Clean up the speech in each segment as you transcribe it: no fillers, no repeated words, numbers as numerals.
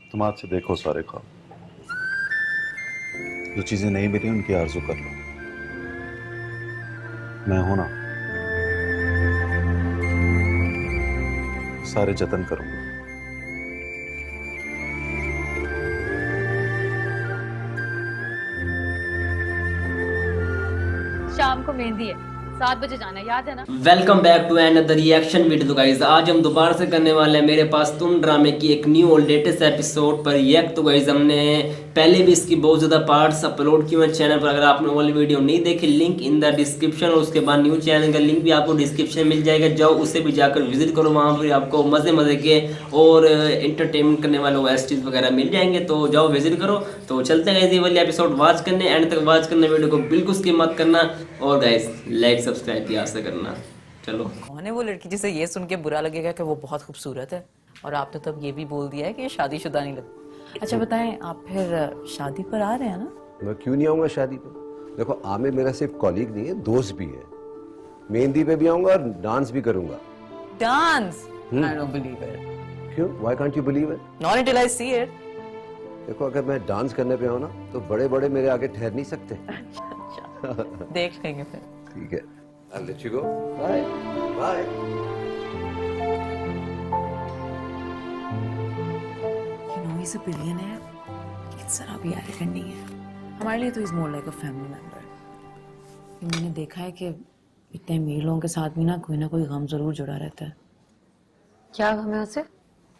तुम आज से देखो सारे ख्वाब, जो चीजें नहीं मिली उनकी आरज़ू कर लो। मैं हूं ना, सारे जतन करूंगा। शाम को मेहंदी है, 7 बजे जाना है, याद है ना? Welcome back to and the reaction video. तो गाइज आज हम दोबारा से करने वाले हैं मेरे पास तुम ड्रामे की एक न्यू और लेटेस्ट एपिसोड पर रिएक्ट। तो गाइज हमने पहले भी इसकी बहुत ज़्यादा पार्ट्स अपलोड किए हैं चैनल पर। अगर आपने वो वाली वीडियो नहीं देखी, लिंक इन द डिस्क्रिप्शन, और उसके बाद न्यू चैनल का लिंक भी आपको डिस्क्रिप्शन में मिल जाएगा। जाओ उसे भी जाकर विजिट करो, वहाँ पर आपको मज़े मज़े के और इंटरटेनमेंट करने वाले OSTs वगैरह मिल जाएंगे। तो जाओ विजिट करो। तो चलते हैं ये वाली एपिसोड वॉच करने, एंड तक वॉच करने, वीडियो को बिल्कुल स्किप मत करना। और गाइज लाइक सब्सक्राइब याद से करना। चलो, कौन है वो लड़की जिसे ये सुन के बुरा लगेगा कि वो बहुत खूबसूरत है, और आपने तब ये भी बोल दिया है कि ये शादीशुदा नहीं लगती। अच्छा बताएं, आप फिर शादी पर आ रहे हैं ना? मैं क्यों नहीं आऊंगा शादी पे? देखो, आमिर मेरा सिर्फ कॉलीग नहीं है, दोस्त भी है। मेहंदी पे भी आऊंगा और डांस भी करूंगा। Dance? I don't believe it. क्यों? Why can't you believe it? Not until I see it. देखो, अगर मैं डांस करने पे आऊं ना तो बड़े बड़े मेरे आगे ठहर नहीं सकते। अच्छा, देख लेंगे फिर। ठीक है, I'll let you go. Bye. Bye. You know he's a billionaire. लेकिन जरा भी arrogant नहीं है। हमारे लिए तो he's more like a family member. मैंने देखा है कि इतने अमीर लोगों के साथ भी ना कोई गम जरूर जुड़ा रहता है। क्या गम है उसे?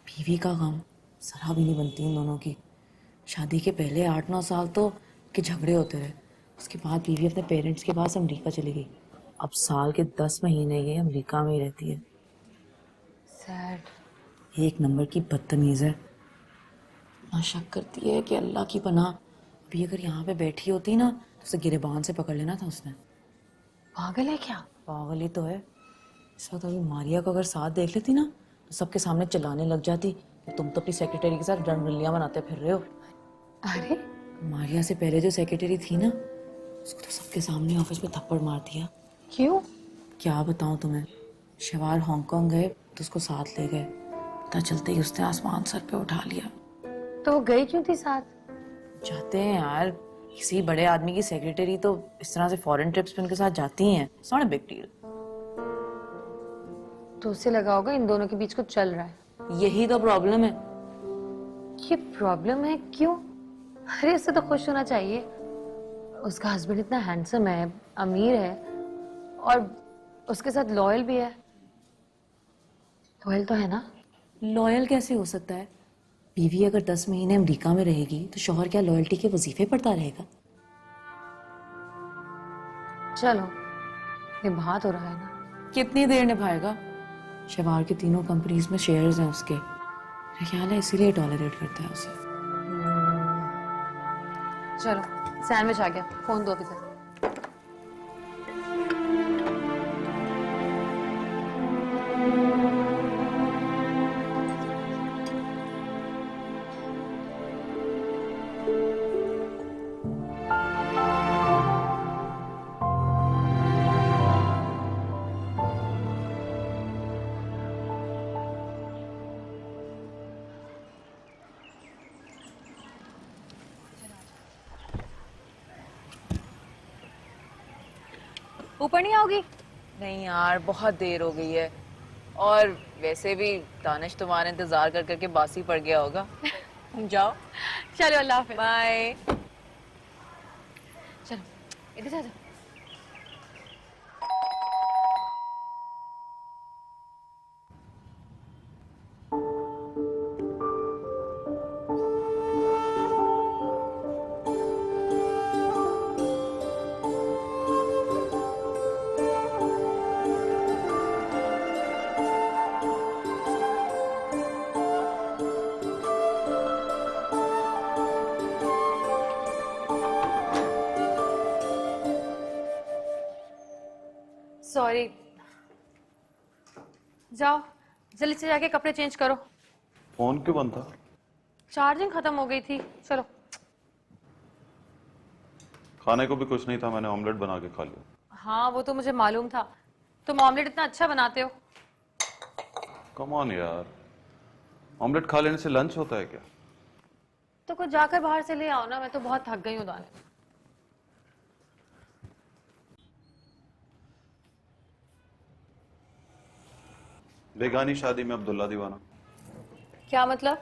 बीवी का गम जरा भी नहीं बनती इन दोनों की। शादी के पहले 8-9 साल तो के झगड़े होते रहे, उसके बाद बीवी अपने पेरेंट्स के पास अमेरिका चली गई। अब साल के 10 महीने ये अमेरिका में ही रहती है। सैड। एक नंबर की बदतमीज है। ना शक करती है कि अल्लाह की पनाह, अभी अगर यहाँ पे बैठी होती ना तो उसे गिरेबान से पकड़ लेना था उसने। पागल है क्या? पागल ही तो है। इस वक्त अभी मारिया को अगर साथ देख लेती ना तो सबके सामने चिल्लाने लग जाती कि तुम तो अपनी सेक्रेटरी के साथ रणरलियां बनाते फिर रहे हो। अरे मारिया से पहले जो सेक्रेटरी थी ना, उसको तो सबके सामने ऑफिस में थप्पड़ मार दिया। क्यों? क्या बताऊं तुम्हें, शिवार हांगकांग गए तो उसको साथ ले गए, पता चलते ही उसने आसमान सर पे उठा लिया। तो वो गई क्यों थी साथ? जाते हैं यार, किसी बड़े आदमी की सेक्रेटरी तो इस तरह से फॉरेन ट्रिप्स पे उनके साथ जाती हैं। It's not a big deal. तो उसे लगा होगा इन दोनों के बीच कुछ चल रहा है। यही तो प्रॉब्लम है। ये प्रॉब्लम है? क्यों? अरे उससे तो खुश होना चाहिए। उसका हस्बैंड इतना हैंडसम है, अमीर है, और उसके साथ लॉयल भी है। लॉयल तो है ना? लॉयल कैसे हो सकता है? बीवी अगर 10 महीने अमेरिका में रहेगी तो शौहर क्या लॉयल्टी के वजीफे पढ़ता रहेगा? चलो, निभा तो रहा है ना। कितनी देर निभाएगा? शिवार की तीनों कंपनीज में शेयर्स हैं उसके। मेरा ख्याल है इसीलिए टॉलरेट करता है उसे। चलो, सैंडविच आ गया, फोन दो अभी तक। ऊपर नहीं आओगी? नहीं यार, बहुत देर हो गई है, और वैसे भी दानिश तुम्हारा इंतजार कर करके बासी पड़ गया होगा। जाओ। चलो, अल्लाह हाफिज। बाय। चलो, इधर जा। सॉरी। जाओ, जल्दी से जाके कपड़े चेंज करो। फोन क्यों बंद था? चार्जिंग खत्म हो गई थी। चलो। खाने को भी कुछ नहीं था, मैंने ऑमलेट बना के खा लिया। हाँ, वो तो मुझे मालूम था। तुम ऑमलेट इतना अच्छा बनाते हो। कम ऑन यार, ऑमलेट खा लेने से लंच होता है क्या? कुछ जाकर बाहर से ले आओ ना, मैं तो बहुत थक गई हूँ दानिश। बेगानी शादी में अब्दुल्ला दीवाना। क्या मतलब?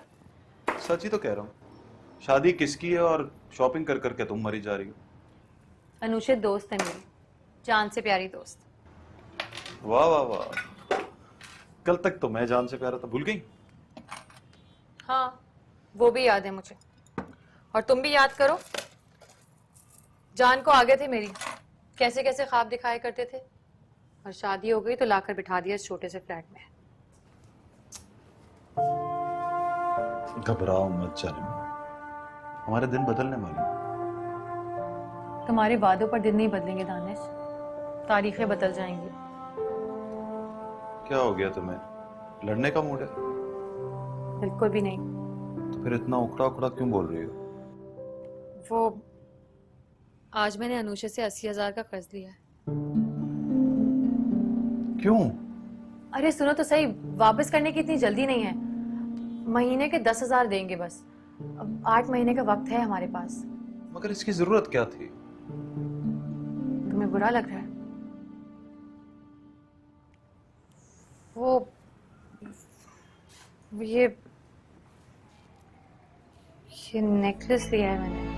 सच ही तो कह रहा हूँ। शादी किसकी है और शॉपिंग कर करके तुम मरी जा रही हो। अनुषित दोस्त है मेरी, जान से प्यारी दोस्त। वाह वाह वाह, कल तक तो मैं जान से प्यारा था, भूल गई? हाँ, वो भी याद है मुझे। और तुम भी याद करो, जान को आगे थे मेरी, कैसे कैसे ख्वाब दिखाए करते थे, और शादी हो गई तो लाकर बिठा दिया इस छोटे से फ्लैट में। घबराओ मत जालिम, हमारे दिन बदलने वाले हैं। तुम्हारे वादों पर दिन नहीं बदलेंगे दानिश, तारीखें बदल जाएंगी। क्या हो गया तुम्हें, लड़ने का मूड है? बिल्कुल भी नहीं। तो फिर इतना उखड़ा उखड़ा क्यों बोल रही हो? वो आज मैंने अनुषा से 80,000 का कर्ज लिया है। क्यों? अरे सुनो तो सही, वापस करने की इतनी जल्दी नहीं है, महीने के 10,000 देंगे बस। अब 8 महीने का वक्त है हमारे पास। मगर इसकी जरूरत क्या थी? तुम्हें बुरा लग रहा है? वो ये नेकलेस लिया है मैंने।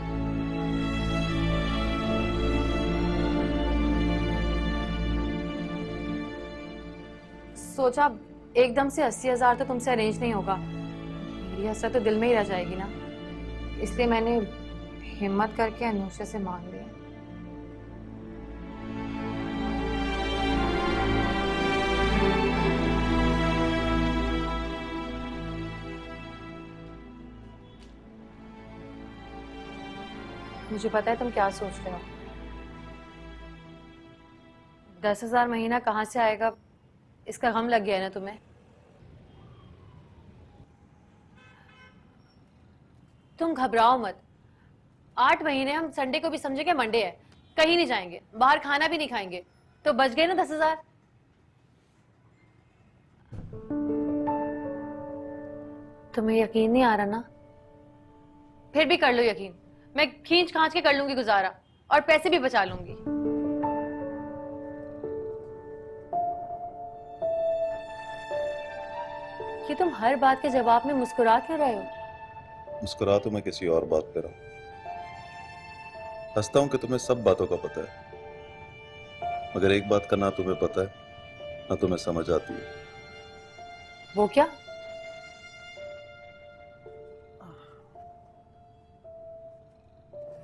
सोचा एकदम से 80,000 तो तुमसे अरेंज नहीं होगा, मेरी हसरत तो दिल में ही रह जाएगी ना, इसलिए मैंने हिम्मत करके अनुषा से मांग लिया। मुझे पता है तुम क्या सोच रहे हो, 10,000 महीना कहाँ से आएगा इसका गम लग गया है ना तुम्हें। तुम घबराओ मत, 8 महीने हम संडे को भी समझेंगे मंडे है, कहीं नहीं जाएंगे, बाहर खाना भी नहीं खाएंगे, तो बच गए ना 10,000। तुम्हें यकीन नहीं आ रहा ना? फिर भी कर लो यकीन, मैं खींच खांच के कर लूंगी गुजारा, और पैसे भी बचा लूंगी। कि तुम हर बात के जवाब में मुस्कुरा क्यों रहे हो? मुस्कुरा तो मैं किसी और बात पे रहा हूं, हंसता हूं कि तुम्हें सब बातों का पता है, मगर एक बात का ना तुम्हें पता है ना तुम्हें समझ आती है। वो क्या?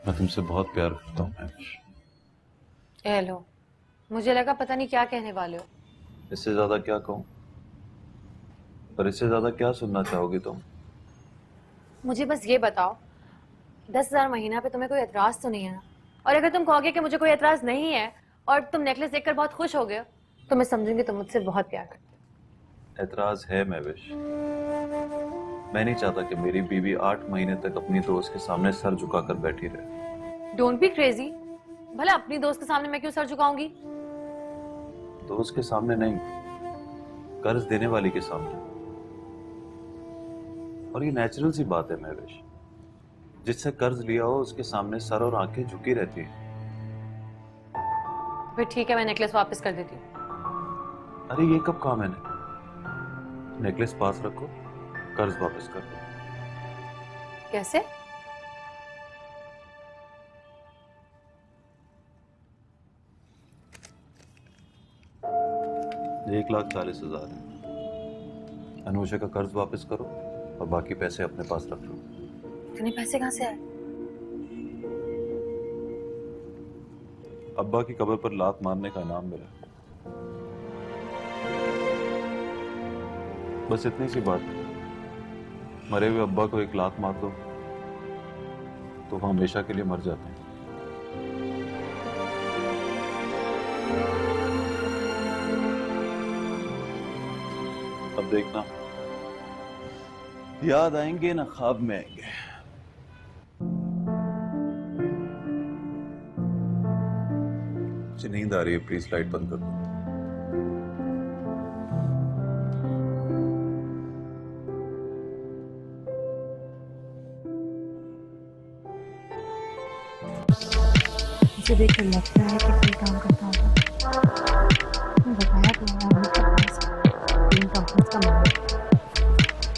मैं तुमसे बहुत प्यार करता हूं। हेलो, मुझे लगा पता नहीं क्या कहने वाले हो। इससे ज्यादा क्या कहूं, पर इससे ज्यादा क्या सुनना चाहोगी तुम? मुझे बस ये बताओ, 10,000 महीना पे तुम्हें कोई एतराज तो नहीं है ना? और अगर तुम कहोगे कि मुझे कोई एतराज नहीं है और तुम नेकलेस देखकर बहुत खुश हो गए, तो मैं समझूंगी तुम मुझसे बहुत प्यार करते हो। एतराज है महविश, मैं नहीं चाहता कि मेरी बीवी 8 महीने तक अपनी दोस्त के सामने सर झुकाकर बैठी रहे। डोंट बी क्रेजी, भला अपनी दोस्त के सामने मैं क्यों सर झुकाऊंगी? दोस्त के सामने नहीं, कर्ज देने वाली के सामने। और ये नेचुरल सी बात है महविश, जिससे कर्ज लिया हो उसके सामने सर और आंखें झुकी रहती हैं। फिर ठीक है, मैं नेकलेस वापस कर देती हूँ। अरे ये कब कहा मैंने? नेकलेस पास रखो, कर्ज वापस कर दो। कैसे? ये 1,40,000 है। अनुषा का कर्ज वापस करो और बाकी पैसे अपने पास रख लो। इतने पैसे कहाँ से आए? अब्बा की कब्र पर लात मारने का इनाम मिला। बस इतनी सी बात है, मरे हुए अब्बा को एक लात मार दो तो वो हमेशा के लिए मर जाते हैं। अब देखना, याद आएंगे ना ख्वाब में आएंगे। मुझे नींद आ रही है, प्लीज लाइट बंद कर दो। उसे देख कर लगता है कि कोई काम करता होगा। मैं बताया तो है अमित का पास तीन कंपनीज का मालिक है।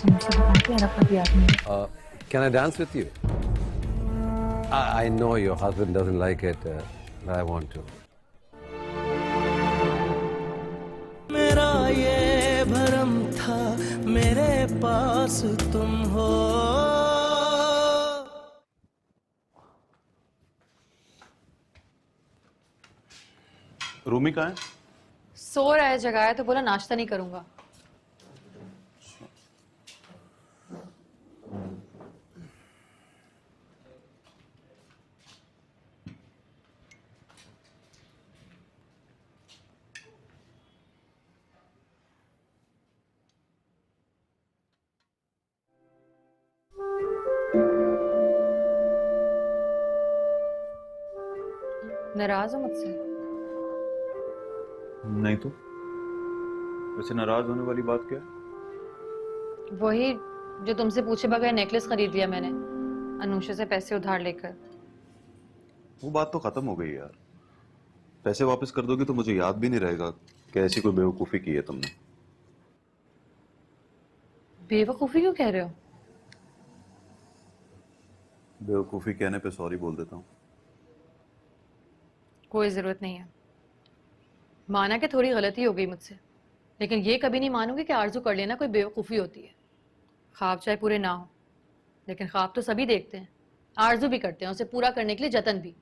मुझे बता के अरबपति आदमी है। Can I dance with you? I know your husband doesn't like it, but I want to. मेरा ये भरम था मेरे पास तुम हो। रूमी कहाँ है? सो रहा है, जगह है तो बोला नाश्ता नहीं करूंगा। नाराज हो मुझसे? नहीं तो। वैसे नाराज होने वाली बात क्या है? वही जो तुमसे पूछे बगैर नेकलेस खरीद लिया मैंने अनुषा से पैसे उधार लेकर। वो बात तो खत्म हो गई यार। पैसे वापस कर दोगे तो मुझे याद भी नहीं रहेगा कि ऐसी कोई बेवकूफी की है तुमने। बेवकूफी क्यों कह रहे हो? बेवकूफी कहने पे सॉरी बोल देता हूँ। कोई जरूरत नहीं है। माना कि थोड़ी गलती हो गई मुझसे, लेकिन ये कभी नहीं मानूंगी कि आरजू कर लेना कोई बेवकूफ़ी होती है। ख्वाब चाहे पूरे ना हो, लेकिन ख्वाब तो सभी देखते हैं, आरजू भी करते हैं, उसे पूरा करने के लिए जतन भी।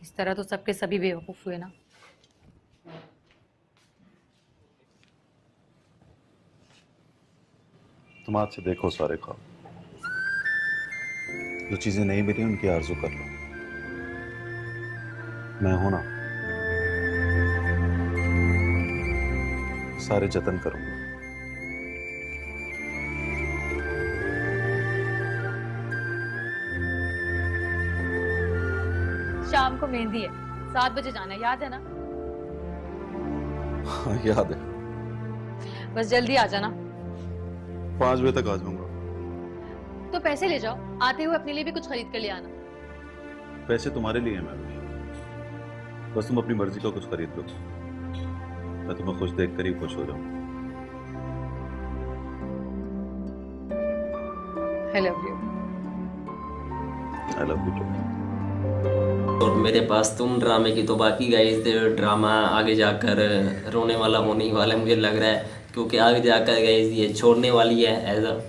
इस तरह तो सबके सभी बेवकूफ़ हुए ना। तुम आज से देखो सारे ख्वाब, जो चीजें नहीं मिली उनकी आरजू कर लो। मैं हूं ना, सारे जतन करूंगा। शाम को मेहंदी है, 7 बजे जाना है, याद है ना? हाँ, याद है। बस जल्दी आ जाना। 5 बजे तक आ जाऊंगा। तो पैसे ले जाओ, आते हुए अपने लिए भी कुछ खरीद कर ले आना। पैसे तुम्हारे लिए हैं मैम, बस तुम अपनी मर्जी का कुछ खरीद लो। मैं तुम्हें खुश देखकर ही खुश हो जाऊं। I love you. I love you too. और मेरे पास तुम ड्रामे की तो बाकी गाइस ड्रामा आगे जाकर रोने वाला होने ही वाला है मुझे लग रहा है, क्योंकि आगे जाकर गाइस ये छोड़ने वाली है एज अ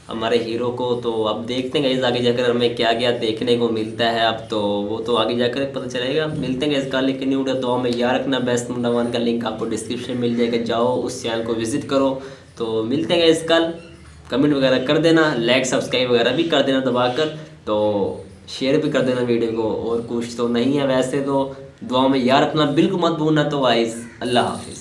हमारे हीरो को। तो अब देखते हैं गाइस आगे जाकर हमें क्या क्या देखने को मिलता है। अब तो वो तो आगे जाकर पता चलेगा। मिलते हैं गाइस कल, लेकिन नहीं उड़ा तो हमें याद रखना बेस्ट मुंडा वन का लिंक आपको डिस्क्रिप्शन में मिल जाएगा, जाओ उस चैनल को विजिट करो। तो मिलते हैं गाइस कल, कमेंट वगैरह कर देना, लाइक सब्सक्राइब वगैरह भी कर देना दबाकर, तो शेयर भी कर देना वीडियो को। और कुछ तो नहीं है, वैसे तो दुआ में याद रखना बिल्कुल मत भूलना। तो गाइस अल्लाह हाफिज़।